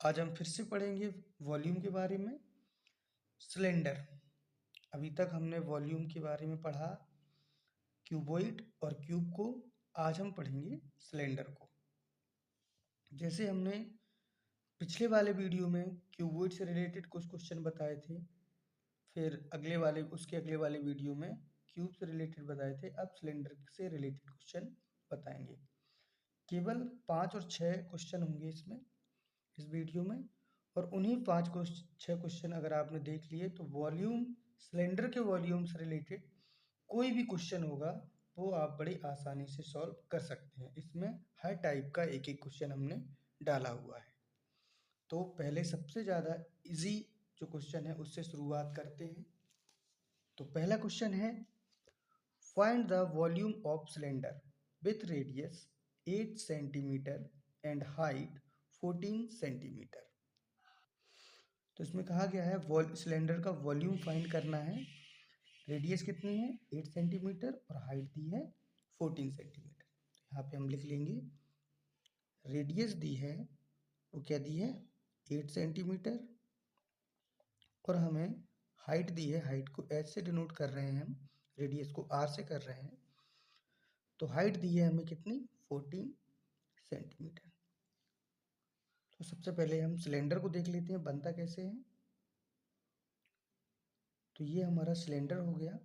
आज हम फिर से पढ़ेंगे वॉल्यूम के बारे में। सिलेंडर, अभी तक हमने वॉल्यूम के बारे में पढ़ा, क्यूबॉइड और क्यूब को। आज हम पढ़ेंगे सिलेंडर को। जैसे हमने पिछले वाले वीडियो में क्यूबॉइड से रिलेटेड कुछ क्वेश्चन बताए थे, फिर उसके अगले वाले वीडियो में क्यूब से रिलेटेड बताए थे। अब सिलेंडर से रिलेटेड क्वेश्चन बताएंगे। केवल 5 और 6 क्वेश्चन होंगे इस वीडियो में, और उन्हीं 6 क्वेश्चन अगर आपने देख लिए तो सिलेंडर के वॉल्यूम से रिलेटेड कोई भी क्वेश्चन होगा वो आप बड़ी आसानी से सॉल्व कर सकते हैं। इसमें हर टाइप का एक एक क्वेश्चन हमने डाला हुआ है। तो पहले सबसे ज़्यादा इजी जो क्वेश्चन है उससे शुरुआत करते हैं। तो पहला क्वेश्चन है, find the volume of cylinder with radius 8 centimetre and height 14 centimetre. तो इसमें कहा गया है सिलेंडर का वॉल्यूम फाइंड करना है। रेडियस कितनी है 8 सेंटीमीटर और हाइट दी है 14 सेंटीमीटर। यहाँ पे हम लिख लेंगे रेडियस दी है, वो क्या दी है 8 सेंटीमीटर, और हमें हाइट दी है, हाइट को एच से डिनोट कर रहे हैं हम, रेडियस को आर से कर रहे हैं। तो हाइट दी है हमें कितनी 14 सेंटीमीटर। तो सबसे पहले हम सिलेंडर को देख लेते हैं बनता कैसे है। तो ये हमारा सिलेंडर हो गया।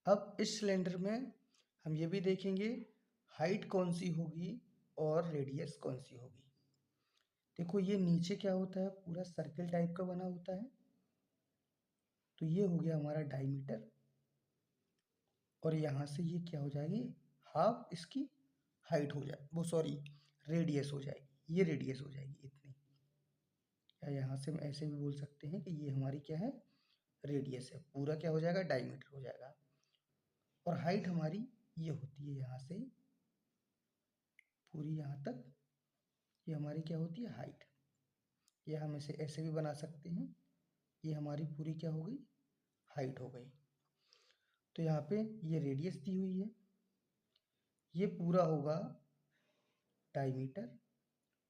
अब इस सिलेंडर में हम ये भी देखेंगे हाइट कौन सी होगी और रेडियस कौन सी होगी। देखो ये नीचे क्या होता है, पूरा सर्किल टाइप का बना होता है। तो ये हो गया हमारा डायमीटर, और यहाँ से ये क्या हो जाएगी, हाफ इसकी हाइट हो जाए, वो सॉरी रेडियस हो जाएगी, ये रेडियस हो जाएगी इतनी। या यहाँ से हम ऐसे भी बोल सकते हैं कि ये हमारी क्या है रेडियस है, पूरा क्या हो जाएगा डायमीटर हो जाएगा। और हाइट हमारी ये होती है यहाँ से पूरी यहाँ तक, ये हमारी क्या होती है हाइट। ये हम इसे ऐसे भी बना सकते हैं, ये हमारी पूरी क्या हो गई हाइट हो गई। तो यहाँ पे ये रेडियस दी हुई है, ये पूरा होगा डायमीटर,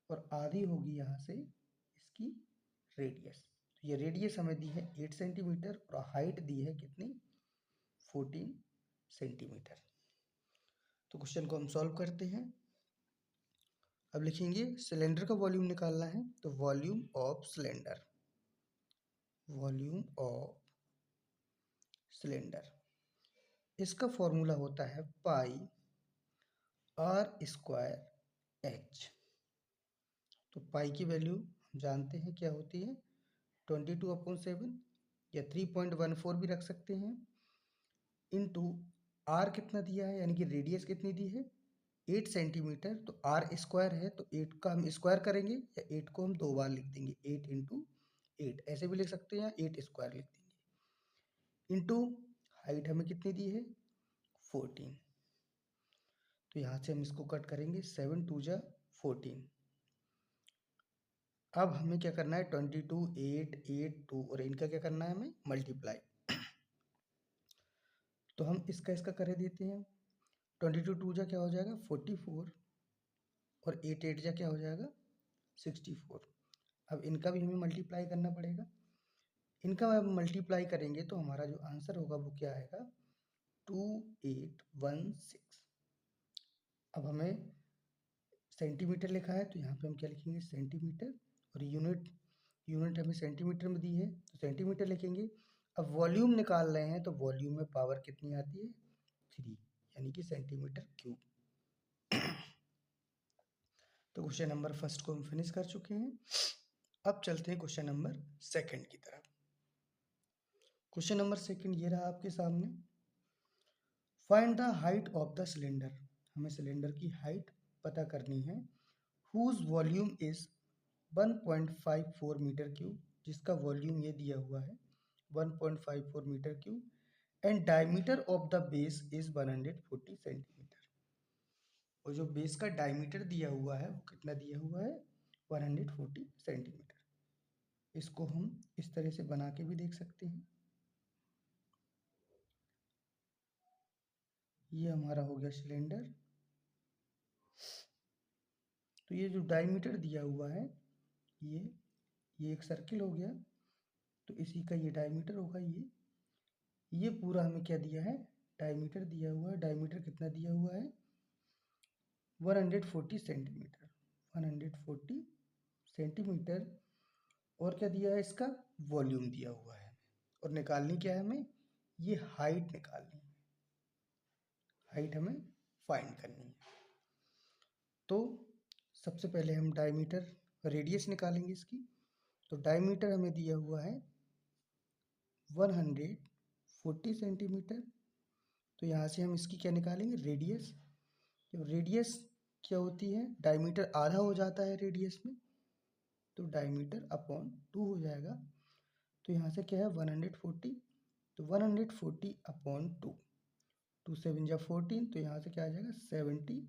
और आधी होगी यहाँ से इसकी रेडियस। तो ये रेडियस हमें दी है 8 सेंटीमीटर और हाइट दी है कितनी 14 सेंटीमीटर। तो क्वेश्चन को हम सॉल्व करते हैं। अब लिखेंगे सिलेंडर का वॉल्यूम निकालना है, तो volume of cylinder, volume of cylinder, इसका फॉर्मूला होता है पाई आर स्क्वायर एच। तो पाई की वैल्यू हम जानते हैं क्या होती है 22/7, या 3.14 भी रख सकते हैं, इनटू आर कितना दिया है, यानी कि रेडियस कितनी दी है 8 सेंटीमीटर। तो आर स्क्वायर है तो 8 का हम स्क्वायर करेंगे, या 8 को हम 2 बार लिख देंगे, 8 इंटू 8 ऐसे भी लिख सकते हैं, 8 स्क्वायर लिख देंगे, इंटू हाइट हमें कितनी दी है 14। तो यहाँ से हम इसको कट करेंगे, 7 2 जा 14। अब हमें क्या करना है 22 8 8 2, और इनका क्या करना है हमें मल्टीप्लाई। तो हम इसका कर देते हैं, 22 2 जा क्या हो जाएगा 44, और 8 8 जा क्या हो जाएगा 64। अब इनका भी हमें मल्टीप्लाई करना पड़ेगा, इनका हम मल्टीप्लाई करेंगे तो हमारा जो आंसर होगा वो क्या आएगा 2816। अब हमें सेंटीमीटर लिखा है तो यहाँ पे हम क्या लिखेंगे सेंटीमीटर, और यूनिट हमें सेंटीमीटर में दी है तो सेंटीमीटर लिखेंगे। अब वॉल्यूम निकाल रहे हैं तो वॉल्यूम में पावर कितनी आती है 3, यानी कि सेंटीमीटर क्यूब। तो क्वेश्चन नंबर फर्स्ट को हम फिनिश कर चुके हैं। अब चलते हैं क्वेश्चन नंबर सेकंड की तरफ। क्वेश्चन नंबर सेकंड ये रहा आपके सामने, find the height of the cylinder. हमें सिलेंडर की हाइट पता करनी है, whose volume is 1.54 metre cube, जिसका वॉल्यूम ये दिया हुआ है 1.54 metre cube, and diameter of the base is 140 centimetre. और जो बेस का डायमीटर दिया हुआ है वो कितना दिया हुआ है 140 सेंटीमीटर। इसको हम इस तरह से बना के भी देख सकते हैं। ये हमारा हो गया सिलेंडर, तो ये जो डायमीटर दिया हुआ है ये एक सर्किल हो गया, तो इसी का ये डायमीटर होगा। ये पूरा हमें क्या दिया है, डायमीटर दिया हुआ है। डायमीटर कितना दिया हुआ है, 140 सेंटीमीटर, 140 सेंटीमीटर। और क्या दिया है, इसका वॉल्यूम दिया हुआ है। और निकालनी क्या है हमें, ये हाइट निकालनी है, हाइट हमें फाइंड करनी है। तो सबसे पहले हम डायमीटर, रेडियस निकालेंगे इसकी। तो डायमीटर हमें दिया हुआ है 140 सेंटीमीटर। तो यहाँ से हम इसकी क्या निकालेंगे, रेडियस। तो रेडियस क्या होती है, डायमीटर आधा हो जाता है रेडियस में, तो डायमीटर अपॉन 2 हो जाएगा। तो यहाँ से क्या है 140, तो 140 अपॉन 2, 2 7 जा 14, तो यहाँ से क्या आ जाएगा 70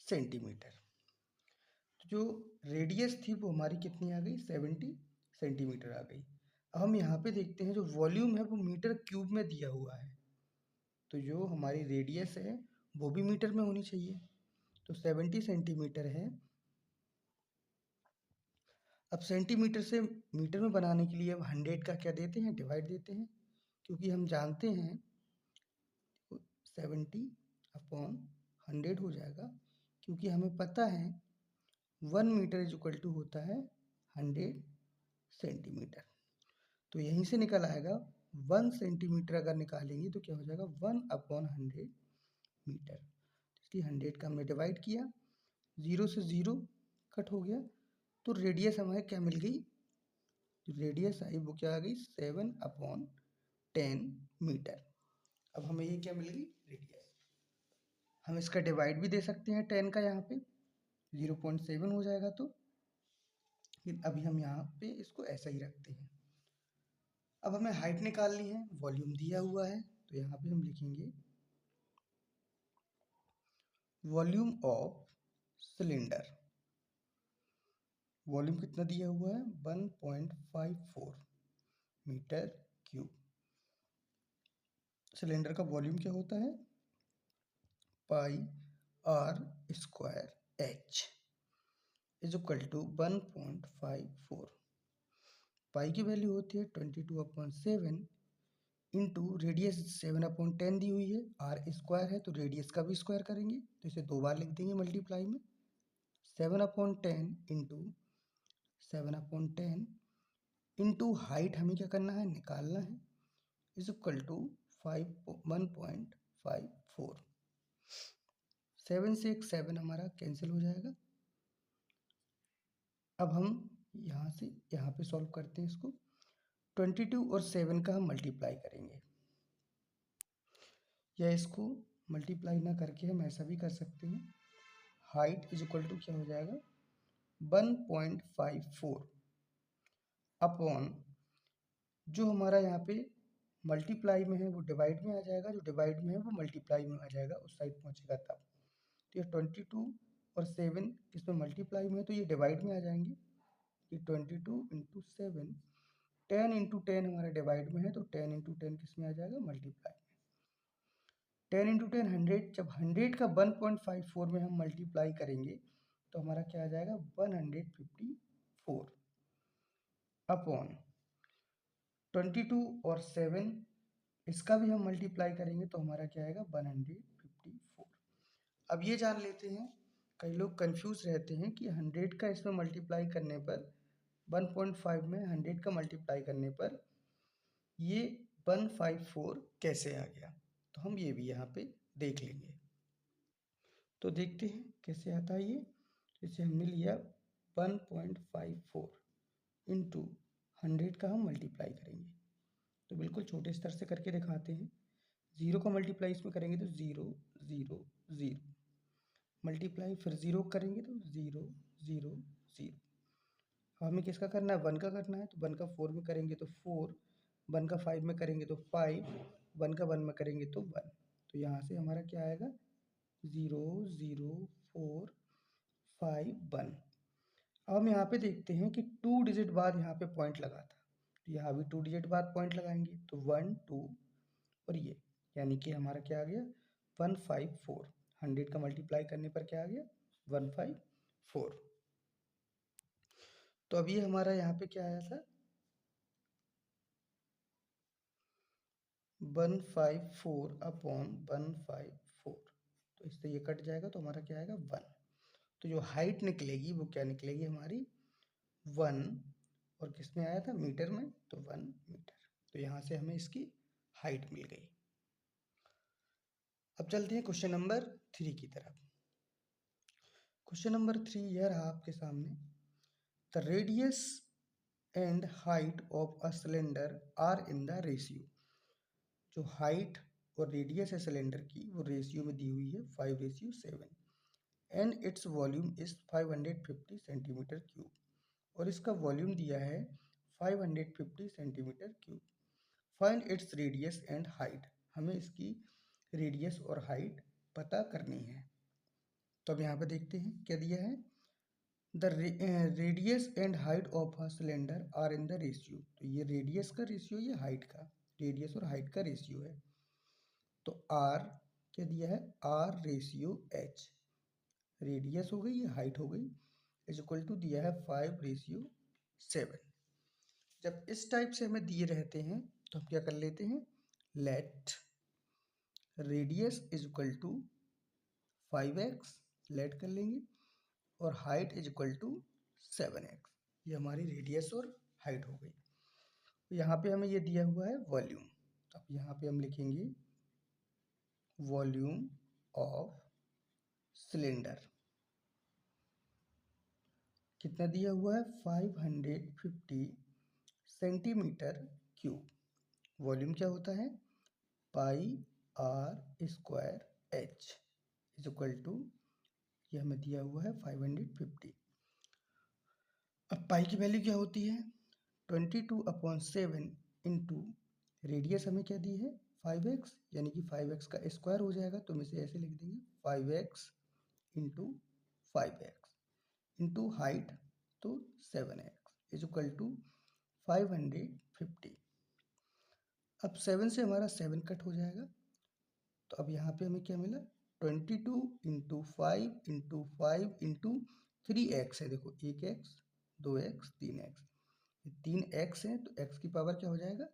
सेंटीमीटर। तो जो रेडियस थी वो हमारी कितनी आ गई, 70 सेंटीमीटर आ गई। अब हम यहाँ पे देखते हैं जो वॉल्यूम है वो मीटर क्यूब में दिया हुआ है, तो जो हमारी रेडियस है वो भी मीटर में होनी चाहिए। तो 70 सेंटीमीटर है। अब सेंटीमीटर से मीटर में बनाने के लिए अब 100 का क्या देते हैं, डिवाइड देते हैं, क्योंकि हम जानते हैं 70 अपॉन 100 हो जाएगा, क्योंकि हमें पता है 1 मीटर इज इक्वल टू होता है 100 सेंटीमीटर। तो यहीं से निकल आएगा 1 सेंटीमीटर अगर निकालेंगे तो क्या हो जाएगा 1 अपॉन 100 मीटर। इसलिए 100 का हमने डिवाइड किया, 0 से 0 कट हो गया, तो रेडियस हमें क्या मिल गई, जो रेडियस आई वो क्या आ गई 7 अपॉन 10 मीटर। अब हमें ये क्या मिल गई, रेडियस। हम इसका डिवाइड भी दे सकते हैं 10 का, यहाँ पे 0.7 हो जाएगा। तो लेकिन अभी हम यहाँ पे इसको ऐसा ही रखते हैं। अब हमें हाइट निकालनी है, वॉल्यूम दिया हुआ है, तो यहाँ पे हम लिखेंगे वॉल्यूम ऑफ सिलेंडर। वॉल्यूम कितना दिया हुआ है 1.54 मीटर क्यूब। सिलेंडर का वॉल्यूम क्या होता है, pi r square h is equal to 1.54। पाई की वैल्यू होती है 22/7 इंटू रेडियस 7/10 दी हुई है, आर स्क्वायर है तो रेडियस का भी स्क्वायर करेंगे, तो इसे 2 बार लिख देंगे मल्टीप्लाई में। 7/10 इंटू 7/10 इंटू हाइट हमें क्या करना है, निकालना है, इज इक्वल टू 1.54। 7 से एक 7 हमारा कैंसिल हो जाएगा। अब हम यहाँ से यहाँ पे सॉल्व करते हैं इसको। 22 और 7 का हम मल्टीप्लाई करेंगे, या इसको मल्टीप्लाई ना करके हम ऐसा भी कर सकते हैं। हाइट इज इक्वल टू क्या हो जाएगा 1.54 अपॉन, जो हमारा यहाँ पे मल्टीप्लाई में है वो डिवाइड में आ जाएगा, जो डिवाइड में है वो मल्टीप्लाई में आ जाएगा, उस साइड पहुँचेगा तब। तो ये 22 और 7 इसमें मल्टीप्लाई में है तो ये डिवाइड में आ जाएंगे। ये 22 इंटू 7, 10 इंटू 10 हमारा डिवाइड में है, तो 10 इंटू 10 किस में आ जाएगा, मल्टीप्लाई में। 10 इंटू 10 100, जब 100 का 1.54 में हम मल्टीप्लाई करेंगे तो हमारा क्या आ जाएगा 154 अपॉन 22 और 7, इसका भी हम मल्टीप्लाई करेंगे तो हमारा क्या आएगा 154। अब ये जान लेते हैं, कई लोग कंफ्यूज रहते हैं कि 100 का इसमें मल्टीप्लाई करने पर 1.5 में 100 का मल्टीप्लाई करने पर ये 154 कैसे आ गया, तो हम ये भी यहाँ पे देख लेंगे। तो देखते हैं कैसे आता है ये। जैसे हमने लिया 1.54 इंटू 100 का हम मल्टीप्लाई करेंगे, तो बिल्कुल छोटे स्तर से करके दिखाते हैं। 0 का मल्टीप्लाई इसमें करेंगे तो 0 0 0, मल्टीप्लाई फिर 0 करेंगे तो 0 0 0। हमें किसका करना है, 1 का करना है, तो 1 का 4 में करेंगे तो 4, 1 का 5 में करेंगे तो 5, 1 का 1 में करेंगे तो 1। तो यहाँ से हमारा क्या आएगा 0 0 4 5 1। अब हम यहाँ पे देखते हैं कि 2 डिजिट बाद यहाँ पे पॉइंट लगा था, तो यहाँ भी 2 डिजिट बाद पॉइंट लगाएंगे, तो 1 2 और ये, यानी कि हमारा क्या आ गया 154। 100 का मल्टीप्लाई करने पर क्या आ गया 154। तो अब ये हमारा यहाँ पे क्या आया था 154/154, तो इससे ये कट जाएगा तो हमारा क्या आएगा 1। तो जो हाइट निकलेगी वो क्या निकलेगी हमारी 1, और किस में आया था मीटर में, तो 1 मीटर। तो यहाँ से हमें इसकी हाइट मिल गई। अब चलते हैं क्वेश्चन नंबर 3 की तरफ। क्वेश्चन नंबर 3 यह रहा आपके सामने। The radius and height of a cylinder are in the ratio. जो हाइट और रेडियस है सिलेंडर की वो रेशियो में दी हुई है 5:7 and its volume is 550 centimetre cube, और इसका वॉल्यूम दिया है 550 centimetre cube. Find its radius and height. हमें इसकी रेडियस और हाइट पता करनी है। तो अब यहाँ पे देखते हैं क्या दिया है। The radius and height of a cylinder are in the ratio. तो ये रेडियस का रेशियो, ये हाइट का, रेडियस और हाइट का रेशियो है। तो आर क्या दिया है, आर रेशियो एच, रेडियस हो गई ये हाइट हो गई, इज इक्वल टू दिया है 5:7। जब इस टाइप से हमें दिए रहते हैं तो हम क्या कर लेते हैं, let radius is equal to 5x, let कर लेंगे, और height is equal to 7x। ये हमारी रेडियस और हाइट हो गई। तो यहाँ पे हमें ये दिया हुआ है वॉल्यूम। अब यहाँ पे हम लिखेंगे वॉल्यूम ऑफ सिलेंडर। कितना दिया हुआ है 550 सेंटीमीटर क्यूब। वॉल्यूम क्या होता है pi r square h is equal to, ये हमें दिया हुआ है 550। अब पाई की वैल्यू क्या होती है 22/7 इंटू रेडियस हमें क्या दी है 5x, यानी कि 5x का स्क्वायर हो जाएगा, तो हम इसे ऐसे लिख देंगे 5x into 5x into height तो 7x इज इक्वल टू 550। अब 7 से हमारा 7 कट हो जाएगा, तो अब यहाँ पे हमें क्या मिला 22 इंटू 5 इंटू 5 इंटू 3x है। देखो 1x 2x 3x, 3x है तो x की पावर क्या हो जाएगा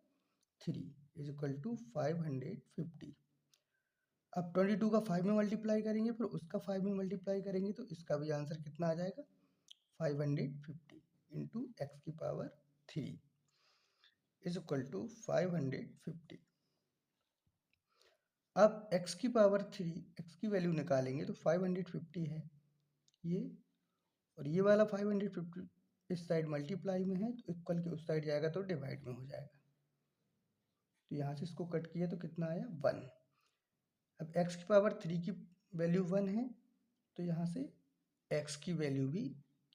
3 इज इक्वल टू 550। अब 22 का 5 में मल्टीप्लाई करेंगे, फिर उसका 5 में मल्टीप्लाई करेंगे, तो इसका भी आंसर कितना आ जाएगा 550 इंटू एक्स की पावर 3 इज इक्वल टू 550। अब x की पावर 3, x की वैल्यू निकालेंगे तो 550 है ये, और ये वाला 550 इस साइड मल्टीप्लाई में है तो इक्वल के उस साइड जाएगा तो डिवाइड में हो जाएगा। तो यहाँ से इसको कट किया तो कितना आया 1। अब x की पावर 3 की वैल्यू 1 है, तो यहाँ से x की वैल्यू भी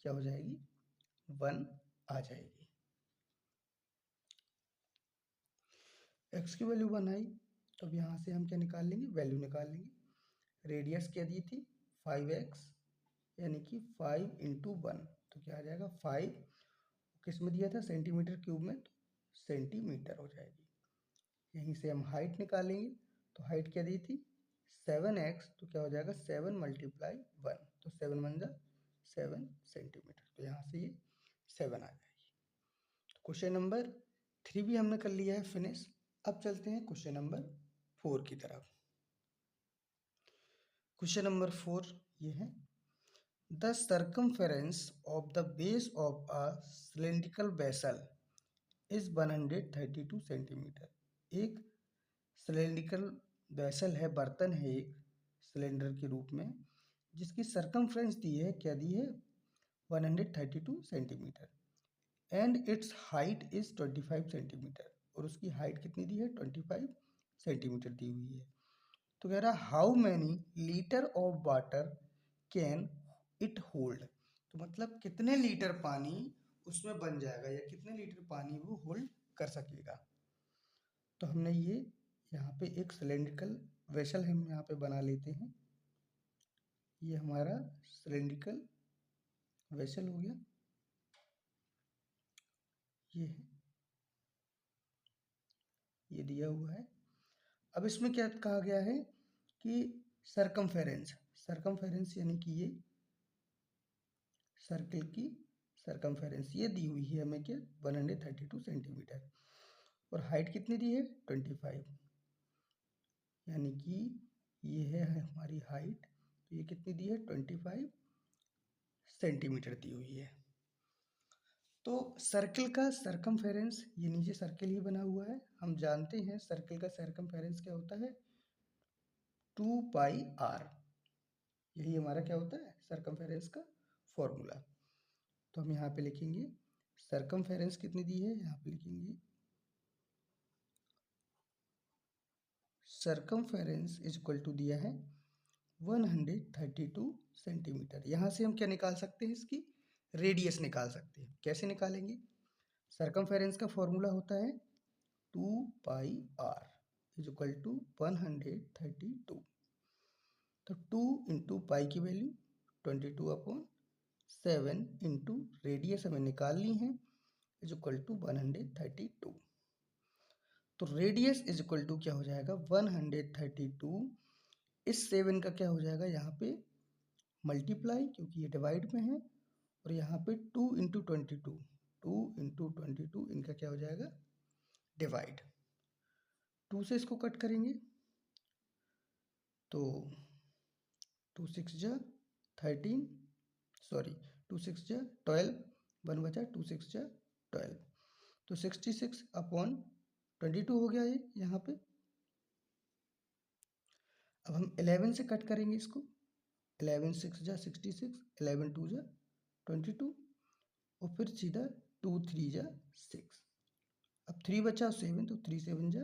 क्या हो जाएगी 1 आ जाएगी। x की वैल्यू 1 आई, तो अब यहाँ से हम क्या निकाल लेंगे, वैल्यू निकाल लेंगे। रेडियस क्या दी थी 5x, यानी कि 5 इंटू 1, तो क्या आ जाएगा 5, किस में दिया था सेंटीमीटर क्यूब में, तो सेंटीमीटर हो जाएगी। यहीं से हम हाइट निकालेंगे, तो हाइट क्या दी थी 7x, तो क्या हो जाएगा 7 मल्टीप्लाई 1, तो 7 बन जा 7 सेंटीमीटर, तो यहाँ से ये 7 आ जाएगी। तो क्वेश्चन नंबर 3 भी हमने कर लिया है फिनिश। अब चलते हैं क्वेश्चन नंबर 4 की तरफ। क्वेश्चन नंबर 4 ये है, the circumference of the base of a cylindrical vessel is 132 centimetre. एक सिलेंड्रिकल वेसल है, बर्तन है एक सिलेंडर के रूप में, जिसकी सर्कमफ्रेंस दी है, क्या दी है 132 centimetre, and it's height is 25 centimetre, और उसकी हाइट कितनी दी है 25 सेंटीमीटर दी हुई है। तो कह रहा how many litre of water can it hold. तो मतलब कितने लीटर पानी उसमें बन जाएगा, या कितने लीटर पानी वो होल्ड कर सकेगा। तो हमने ये यहाँ पे एक सिलेंड्रिकल वेसल हम यहाँ पे बना लेते हैं। ये हमारा सिलेंड्रिकल वेसल हो गया, ये है, ये दिया हुआ है। अब इसमें क्या कहा गया है कि सर्कमफेरेंस, सर्कमफेरेंस यानी कि ये सर्कल की सरकमफेरेंस ये दी हुई है हमें क्या 132 सेंटीमीटर, और हाइट कितनी दी है 25, यानी कि ये है हमारी हाइट, तो ये कितनी दी है 25 सेंटीमीटर दी हुई है। तो सर्कल का सरकमफेरेंस, ये नीचे सर्कल ही बना हुआ है, हम जानते हैं सर्कल का सरकमफेरेंस क्या होता है 2πr, यही हमारा क्या होता है सरकमफेरेंस का फॉर्मूला। तो हम यहाँ पे लिखेंगे सरकमफेरेंस कितनी दी है, यहाँ पे लिखेंगे सरकमफेरेंस इज इक्वल टू दिया है 132 सेंटीमीटर। यहाँ से हम क्या निकाल सकते हैं, इसकी रेडियस निकाल सकते हैं। कैसे निकालेंगे, सरकमफेरेंस का फॉर्मूला होता है 2πr इज इक्वल टू 132, तो 2 इंटू पाई की वैल्यू 22/7 इंटू रेडियस हमें निकालनी है इज इक्वल टू 132। तो रेडियस इज इक्वल टू क्या हो जाएगा 132, इस 7 का क्या हो जाएगा यहाँ पे मल्टीप्लाई, क्योंकि ये डिवाइड में है, और यहाँ पे 2 इंटू 22, 2 इंटू 22 इनका क्या हो जाएगा डिवाइड। 2 से इसको कट करेंगे तो 2 6 जा 13, सॉरी 2 6 जा 12, 1 बचा 2 6 जा 12, तो 66/22 हो गया ये यहाँ पे। अब हम 11 से कट करेंगे इसको, 11 6 जा 66, 11 2 जा 22, और फिर सीधा 2 3 जा 6, अब 3 बचा 7, तो 3 7 जा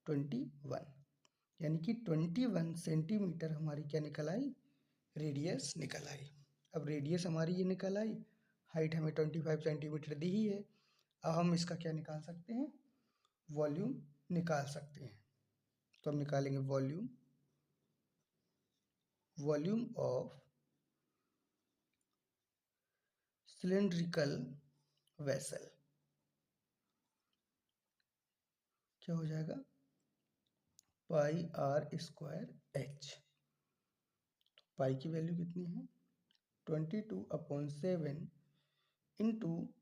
21, यानी कि 21 सेंटीमीटर हमारी क्या निकल आई रेडियस निकल आई। अब रेडियस हमारी ये निकल आई, हाइट हमें 25 सेंटीमीटर दी ही है। अब हम इसका क्या निकाल सकते हैं वॉल्यूम निकाल सकते हैं। तो हम निकालेंगे वॉल्यूम ऑफ सिलेंड्रिकल वेसल, क्या हो जाएगा πr²h। पाई की वैल्यू कितनी है 22/7 इंटू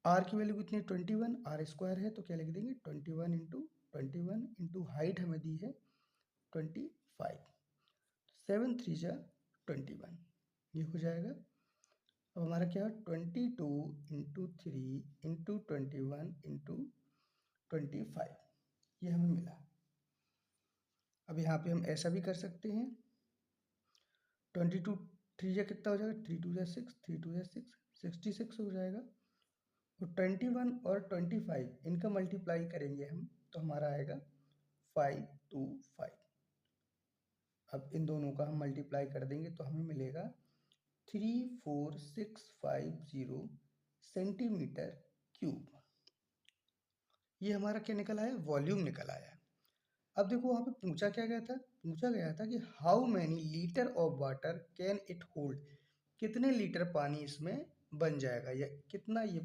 आर की वैल्यू कितनी है 21, आर स्क्वायर है तो क्या लिख देंगे 21 इंटू हाइट हमें दी है 25, 7 3 जा 21, ये हो जाएगा। अब हमारा क्या है 22 इंटू 3 इंटू 21 इंटू 25, ये हमें मिला। अब यहाँ पे हम ऐसा भी कर सकते हैं 22 3 जा कितना हो जाएगा 3 2 जा 6, 3 2 जा 6, 66 हो जाएगा। तो 21 और 25 इनका मल्टीप्लाई करेंगे हम, तो हमारा आएगा 525। अब इन दोनों का हम मल्टीप्लाई कर देंगे तो हमें मिलेगा 34650 सेंटीमीटर क्यूब। ये हमारा क्या निकल आया वॉल्यूम निकल आया। अब देखो वहाँ पे पूछा क्या गया था, पूछा गया था कि how many litre of water can it hold, कितने लीटर पानी इसमें बन जाएगा, या कितना ये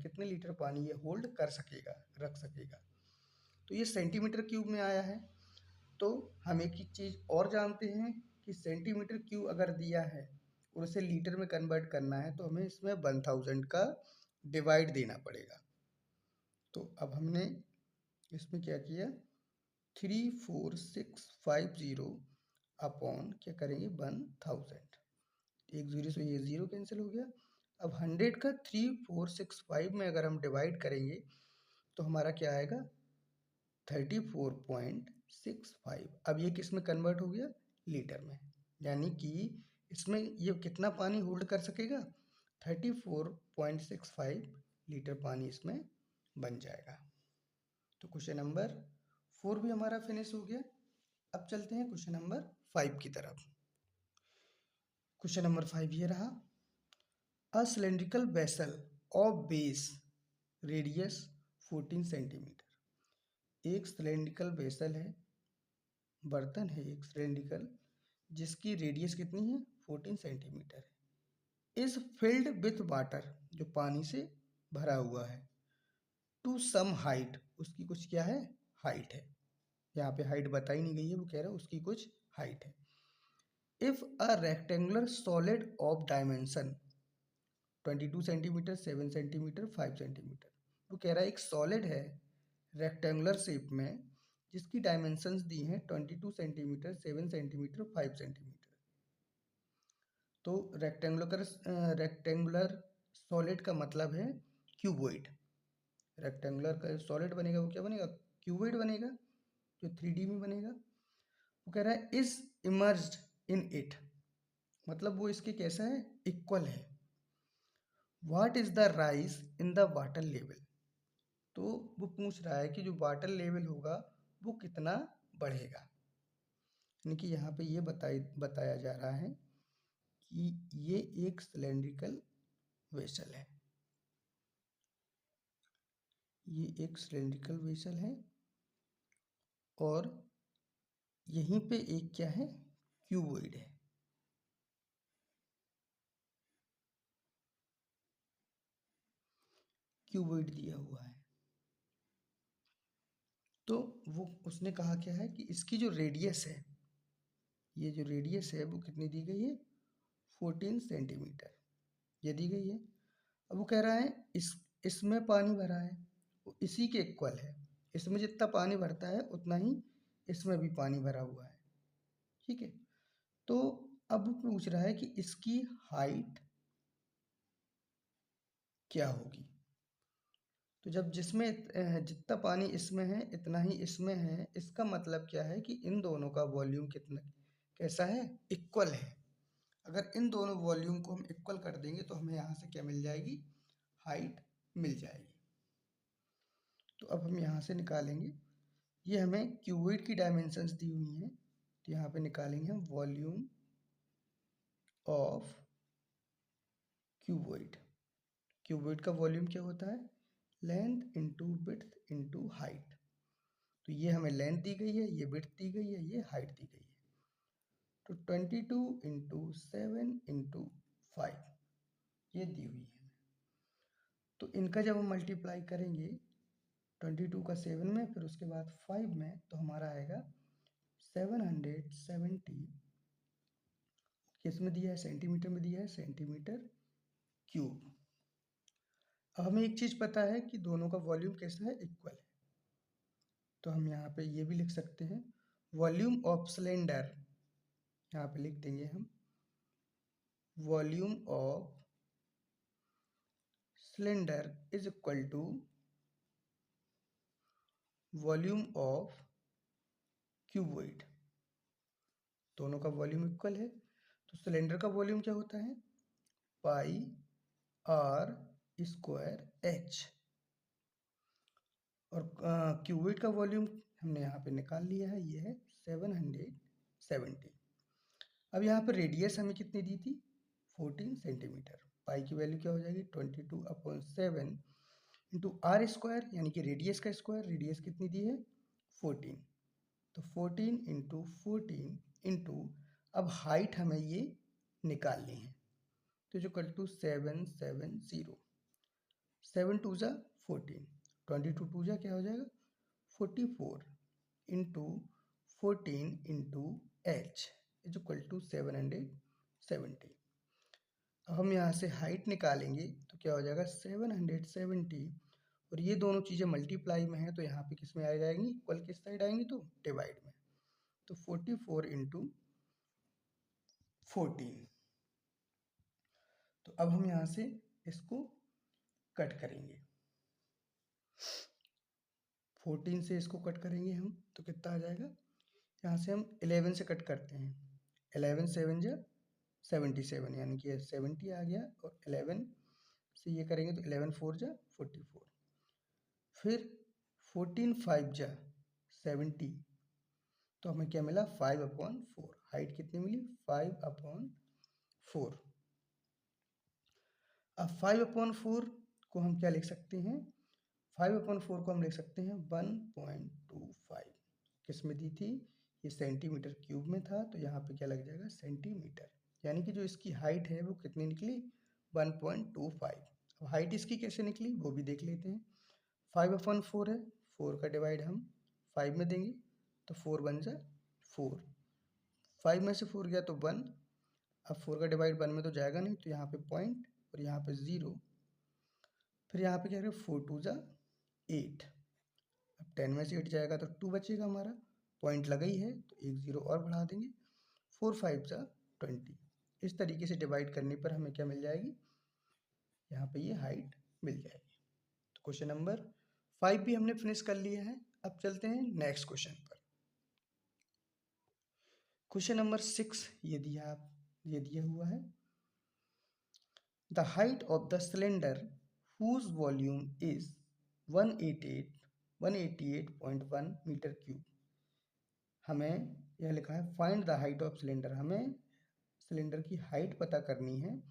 कितने लीटर पानी ये होल्ड कर सकेगा, रख सकेगा। तो ये सेंटीमीटर क्यूब में आया है। तो हम एक चीज़ और जानते हैं कि सेंटीमीटर क्यूब अगर दिया है और उसे लीटर में कन्वर्ट करना है तो हमें इसमें 1000 का डिवाइड देना पड़ेगा। तो अब हमने इसमें क्या किया 34650 अपॉन क्या करेंगे 1000, एक जीरो से ये जीरो कैंसिल हो गया। अब 100 का 3465 में अगर हम डिवाइड करेंगे तो हमारा क्या आएगा 34.65। अब ये किस में कन्वर्ट हो गया लीटर में, यानी कि इसमें ये कितना पानी होल्ड कर सकेगा 34.65 लीटर पानी इसमें बन जाएगा। तो क्वेश्चन नंबर 4 भी हमारा फिनिश हो गया। अब चलते हैं क्वेश्चन नंबर 5 की तरफ। क्वेश्चन नंबर 5 ये रहा, a cylindrical vessel of base radius 14 centimetre. एक सिलेंड्रिकल वेसल है, बर्तन है एक सिलेंड्रिकल, जिसकी रेडियस कितनी है 14 सेंटीमीटर है, इज फिल्ड विथ वाटर, जो पानी से भरा हुआ है, टू सम हाइट, उसकी कुछ क्या है हाइट है, यहाँ पे हाइट बताई नहीं गई है, वो कह रहा है उसकी कुछ हाइट है। If a rectangular solid of dimension 22 centimetre, 7 centimetre, 5 centimetre. वो कह रहा है एक सॉलिड है रेक्टेंगुलर शेप में जिसकी डायमेंशंस दी हैं 22 सेंटीमीटर, 7 सेंटीमीटर, 5 सेंटीमीटर। तो रेक्टेंगुलर सॉलिड का मतलब है क्यूबॉइड। रेक्टेंगुलर का सॉलिड बनेगा वो क्या बनेगा? क्यूबॉइड बनेगा, जो 3D में बनेगा। वो कह रहा है इज इमर्ज्ड इन इट, मतलब वो इसके कैसा है? इक्वल है। What is the rise in the water level, तो वो पूछ रहा है कि जो वाटर लेवल होगा वो कितना बढ़ेगा। यानी कि यहाँ पे ये बताया जा रहा है कि ये एक सिलेंड्रिकल वेसल है, ये एक सिलेंड्रिकल वेसल है और यहीं पे एक क्या है? क्यूबॉइड है। क्यूबॉइड दिया हुआ है। तो वो उसने कहा क्या है कि इसकी जो रेडियस है, ये जो रेडियस है वो कितनी दी गई है? 14 सेंटीमीटर ये दी गई है। अब वो कह रहा है इसमें पानी भरा है, वो इसी के इक्वल है। इसमें जितना पानी भरता है उतना ही इसमें भी पानी भरा हुआ है, ठीक है। तो अब वो पूछ रहा है कि इसकी हाइट क्या होगी। तो जब जिसमें जितना पानी इसमें है इतना ही इसमें है, इसका मतलब क्या है कि इन दोनों का वॉल्यूम कितना कैसा है? इक्वल है। अगर इन दोनों वॉल्यूम को हम इक्वल कर देंगे तो हमें यहाँ से क्या मिल जाएगी? हाइट मिल जाएगी। तो अब हम यहाँ से निकालेंगे, ये हमें क्यूबॉइड की डायमेंशंस दी हुई हैं, तो यहाँ पे निकालेंगे हम वॉल्यूम ऑफ क्यूबॉइड। क्यूबॉइड का वॉल्यूम क्या होता है? Length into width into height. तो ये हमें लेंथ दी गई है, ये विड्थ दी गई है, ये हाइट दी गई है। तो 22 इंटू 7 इंटू 5 ये दी हुई है। तो इनका जब हम मल्टीप्लाई करेंगे 22 का 7 में, फिर उसके बाद 5 में, तो हमारा आएगा 770, किस में दिया है? सेंटीमीटर में दिया है, सेंटीमीटर क्यूब। अब हमें एक चीज़ पता है कि दोनों का वॉल्यूम कैसा है? इक्वल है। तो हम यहाँ पे ये भी लिख सकते हैं वॉल्यूम ऑफ सिलेंडर, यहाँ पे लिख देंगे हम volume of cylinder is equal to volume of cuboid. दोनों का वॉल्यूम इक्वल है, तो सिलेंडर का वॉल्यूम क्या होता है? पाई आर स्क्वायर एच, और क्यूबॉइड का वॉल्यूम हमने यहाँ पे निकाल लिया है, ये है 770। अब यहाँ पर रेडियस हमें कितनी दी थी? 14 सेंटीमीटर। पाई की वैल्यू क्या हो जाएगी? 22/7 इंटू आर स्क्वायर, यानी कि रेडियस का स्क्वायर। रेडियस कितनी दी है? 14। तो 14 इंटू 14 इंटू, अब हाइट हमें ये निकालनी है, तो जो कल टू 770, 7 2 जा 14, 22 2 जा क्या हो जाएगा? 44 into 14 into H is equal to 770। अब हम यहाँ से हाइट निकालेंगे तो क्या हो जाएगा? 770, और ये दोनों चीज़ें मल्टीप्लाई में हैं तो यहाँ पे किस में आ जाएंगी? इक्वल किस साइड आएंगी? तो डिवाइड में। तो 44 इंटू 14। तो अब हम यहाँ से इसको कट करेंगे, 14 से इसको कट करेंगे हम तो कितना आ जाएगा? यहाँ से हम 11 से कट करते हैं, 11 7 जा 77, यानी कि 70 आ गया, और 11 से ये करेंगे तो 11 4 जा 44, फिर 14 5 जा 70, तो हमें क्या मिला? 5/4। हाइट कितनी मिली? 5/4। अब 5/4 को हम क्या लिख सकते हैं? 5/4 को हम लिख सकते हैं 1.25। किस में दी थी? ये सेंटीमीटर क्यूब में था, तो यहाँ पे क्या लग जाएगा? सेंटीमीटर। यानी कि जो इसकी हाइट है वो कितनी निकली? 1.25। अब हाइट इसकी कैसे निकली वो भी देख लेते हैं। 5/4 है, 4 का डिवाइड हम 5 में देंगे तो 4 बन जाए 4, 5 में से 4 गया तो 1। अब 4 का डिवाइड 1 में तो जाएगा नहीं, तो यहाँ पे पॉइंट और यहाँ पे 0, फिर यहाँ पे क्या करें 4 2 जा 8, अब 10 में से 8 जाएगा तो 2 बचेगा हमारा, पॉइंट लगा ही है तो एक 0 और बढ़ा देंगे, 4 5 जा 20। इस तरीके से डिवाइड करने पर हमें क्या मिल जाएगी, यहाँ पे ये हाइट मिल जाएगी। तो क्वेश्चन नंबर 5 भी हमने फिनिश कर लिया है। अब चलते हैं नेक्स्ट क्वेश्चन पर। क्वेश्चन नंबर 6 ये दिया हुआ है, the height of the cylinder whose volume is 188.1 metre cube. हमें यह लिखा है find the height of cylinder, हमें सिलेंडर की हाइट पता करनी है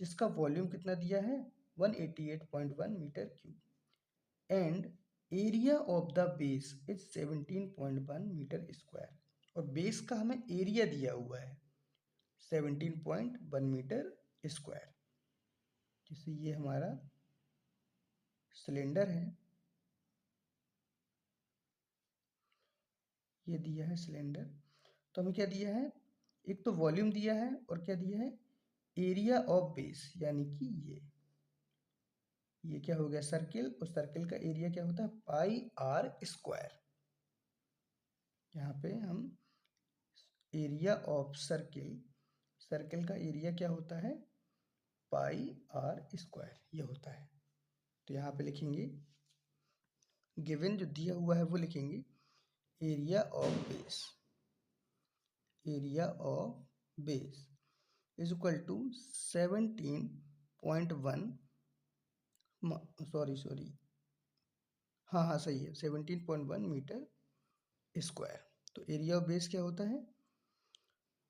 जिसका वॉल्यूम कितना दिया है 188.1 metre cube, and area of the base is 17.1 metre square, और बेस का हमें एरिया दिया हुआ है 17.1 मीटर स्क्वायर। जैसे ये हमारा सिलेंडर है, ये दिया है सिलेंडर, तो हमें क्या दिया है, एक तो वॉल्यूम दिया है और क्या दिया है एरिया ऑफ बेस, यानी कि ये क्या हो गया सर्किल, और सर्किल का एरिया क्या होता है पाई आर स्क्वायर। यहाँ पे हम एरिया ऑफ सर्किल का एरिया क्या होता है पाई आर स्क्वायर, ये होता है। तो यहाँ पे लिखेंगे गिवन जो दिया हुआ है वो लिखेंगे area of base is equal to 17.1 sorry हाँ सही है 17.1 मीटर स्क्वायर। तो एरिया ऑफ बेस क्या होता है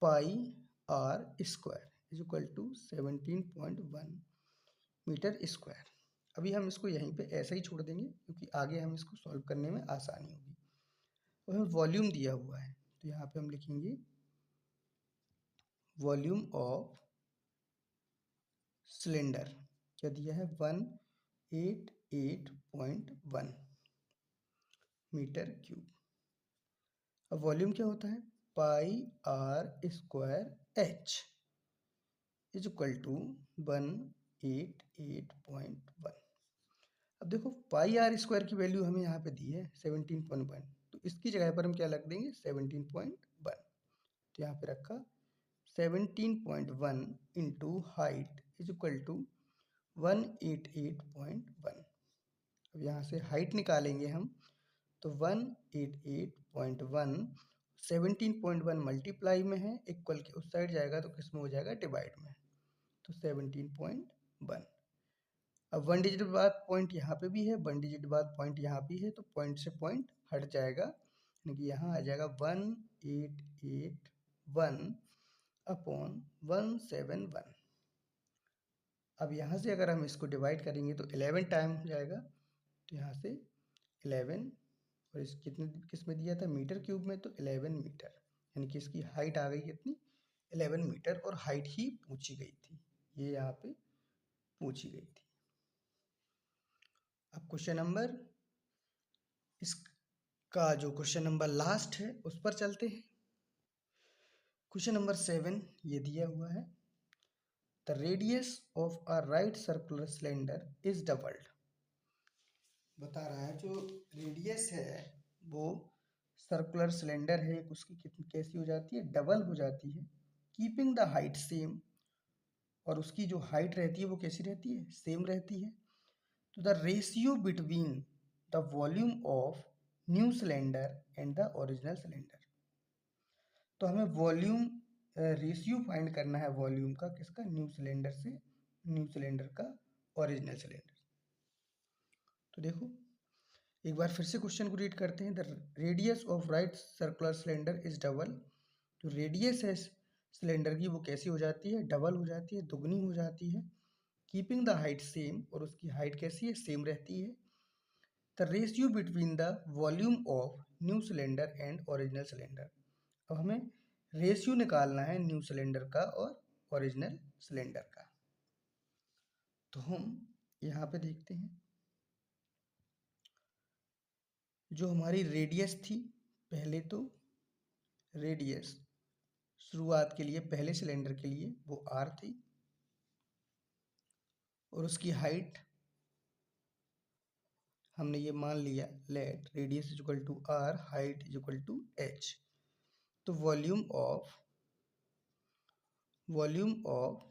pi r square is equal to 17.1 metre square. अभी हम इसको यहीं पे ऐसा ही छोड़ देंगे क्योंकि आगे हम इसको सॉल्व करने में आसानी होगी। और हमें वॉल्यूम दिया हुआ है तो यहाँ पे हम लिखेंगे वॉल्यूम ऑफ सिलेंडर, क्या दिया है 188.1 मीटर क्यूब। अब वॉल्यूम क्या होता है pi r square h is equal to 188.1। अब देखो पाई आर स्क्वायर की वैल्यू हमें यहाँ पे दी है 17.1, तो इसकी जगह पर हम क्या रख देंगे 17.1। तो यहाँ पे रखा 17.1 into height is equal to 188.1। अब यहाँ से हाइट निकालेंगे हम तो 188.1 17.1 मल्टीप्लाई में है, इक्वल के उस साइड जाएगा तो किस में हो जाएगा डिवाइड में, तो 17.1। अब 1 डिजिट बाद पॉइंट यहाँ पे भी है, 1 डिजिट बाद पॉइंट यहाँ भी है, तो पॉइंट से पॉइंट हट जाएगा, यानी कि यहाँ आ जाएगा 1881/171। अब यहाँ से अगर हम इसको डिवाइड करेंगे तो 11 टाइम हो जाएगा, तो यहाँ से 11 और इस किस में दिया था मीटर क्यूब में, तो 11 मीटर, यानी कि इसकी हाइट आ गई कितनी 11 मीटर, और हाइट ही पूछी गई थी, ये यहाँ पे पूछी गई थी। अब क्वेश्चन नंबर इसका जो क्वेश्चन नंबर लास्ट है उस पर चलते हैं। क्वेश्चन नंबर 7 ये दिया हुआ है, the radius of a right circular cylinder is doubled. बता रहा है जो रेडियस है वो सर्कुलर सिलेंडर है उसकी कितनी कैसी हो जाती है डबल हो जाती है, कीपिंग द हाइट सेम, और उसकी जो हाइट रहती है वो कैसी रहती है सेम रहती है। तो the ratio between the volume of new cylinder and the original cylinder. तो हमें वॉल्यूम रेशियो फाइंड करना है वॉल्यूम का, किसका न्यू सिलेंडर से, न्यू सिलेंडर का ओरिजिनल सिलेंडर। तो देखो एक बार फिर से क्वेश्चन को रीड करते हैं, the radius of right circular cylinder is double. जो रेडियस है सिलेंडर की वो कैसी हो जाती है डबल हो जाती है, दुगनी हो जाती है, कीपिंग द हाइट सेम, और उसकी हाइट कैसी है सेम रहती है। The ratio between the volume of new cylinder and original cylinder. अब हमें रेशियो निकालना है न्यू सिलेंडर का और ओरिजिनल सिलेंडर का। तो हम यहाँ पे देखते हैं जो हमारी रेडियस थी, पहले तो रेडियस शुरुआत के लिए पहले सिलेंडर के लिए वो आर थी, और उसकी हाइट हमने ये मान लिया, let radius is equal to R, height is equal to H. तो वॉल्यूम ऑफ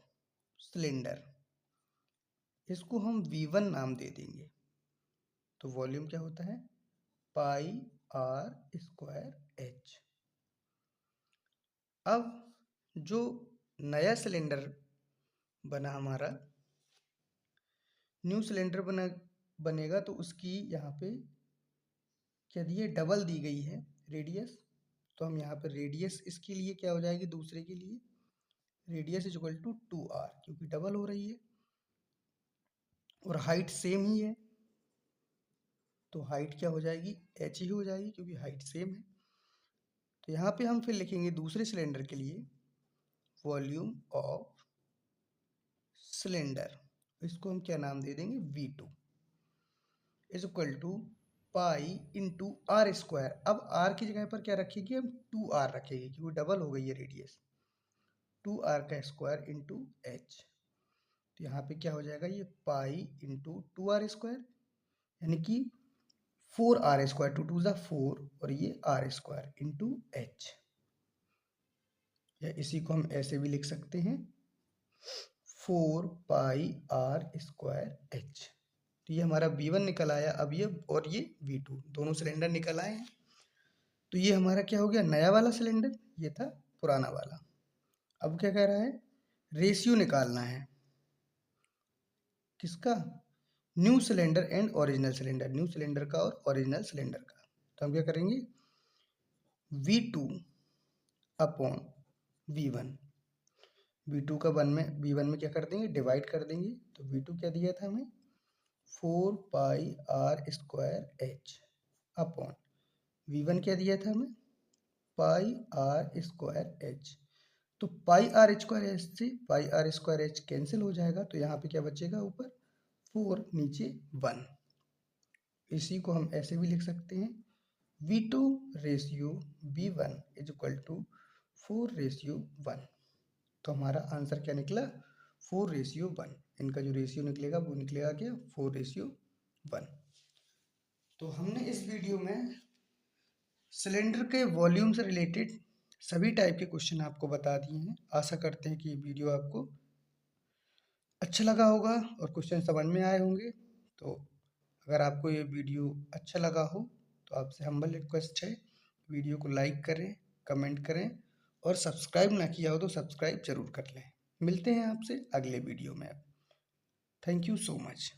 सिलेंडर, इसको हम V1 नाम दे देंगे। तो वॉल्यूम क्या होता है, पाई आर स्क्वायर एच। अब जो नया सिलेंडर बना हमारा, न्यू सिलेंडर बनेगा तो उसकी यहाँ पे क्या दी है, डबल दी गई है रेडियस। तो हम यहाँ पर रेडियस इसके लिए क्या हो जाएगी, दूसरे के लिए radius is equal to 2r, क्योंकि डबल हो रही है और हाइट सेम ही है, तो हाइट क्या हो जाएगी, h ही हो जाएगी, क्योंकि हाइट सेम है। तो यहाँ पे हम फिर लिखेंगे दूसरे सिलेंडर के लिए वॉल्यूम ऑफ सिलेंडर, इसको हम क्या नाम दे देंगे, V2 is equal to pi into R square. अब r की जगह पर क्या रखेगी, हम 2r रखेंगे, क्योंकि डबल हो गई है रेडियस, 2r का स्क्वायर इंटू एच। तो यहाँ पे क्या हो जाएगा, ये पाई इंटू 2r स्क्वायर, यानी कि 4r स्क्वायर, 2 2 ज़ा 4, और ये r स्क्वायर इंटू एच। या इसी को हम ऐसे भी लिख सकते हैं, 4 पाई आर स्क्वायर एच। तो ये हमारा V1 निकल आया। अब ये और ये V2 दोनों सिलेंडर निकल आए हैं। तो ये हमारा क्या हो गया, नया वाला सिलेंडर, ये था पुराना वाला। अब क्या कह रहा है, रेशियो निकालना है, किसका, new cylinder and original cylinder, new cylinder का और ओरिजिनल सिलेंडर का। तो हम क्या करेंगे, V2 अपॉन V1, V2 का V1 में क्या कर देंगे, डिवाइड कर देंगे। तो V2 क्या दिया था हमें, 4 pi r square h upon V1 क्या दिया था हमें, पाई आर स्क्वायर एच। तो पाई आर स्क्वायर एच से पाई आर स्क्वायर एच कैंसिल हो जाएगा, तो यहाँ पे क्या बचेगा, ऊपर 4 नीचे 1। इसी को हम ऐसे भी लिख सकते हैं, V2 ratio V1 is equal to 4 ratio 1। तो हमारा आंसर क्या निकला, 4 रेशियो 1। इनका जो रेशियो निकलेगा वो निकलेगा क्या, 4 रेशियो 1। तो हमने इस वीडियो में सिलेंडर के वॉल्यूम से रिलेटेड सभी टाइप के क्वेश्चन आपको बता दिए हैं। आशा करते हैं कि ये वीडियो आपको अच्छा लगा होगा और क्वेश्चन समझ में आए होंगे। तो अगर आपको ये वीडियो अच्छा लगा हो तो आपसे हम्बल रिक्वेस्ट है, वीडियो को लाइक करें, कमेंट करें, और सब्सक्राइब ना किया हो तो सब्सक्राइब जरूर कर लें। मिलते हैं आपसे अगले वीडियो में। Thank you so much.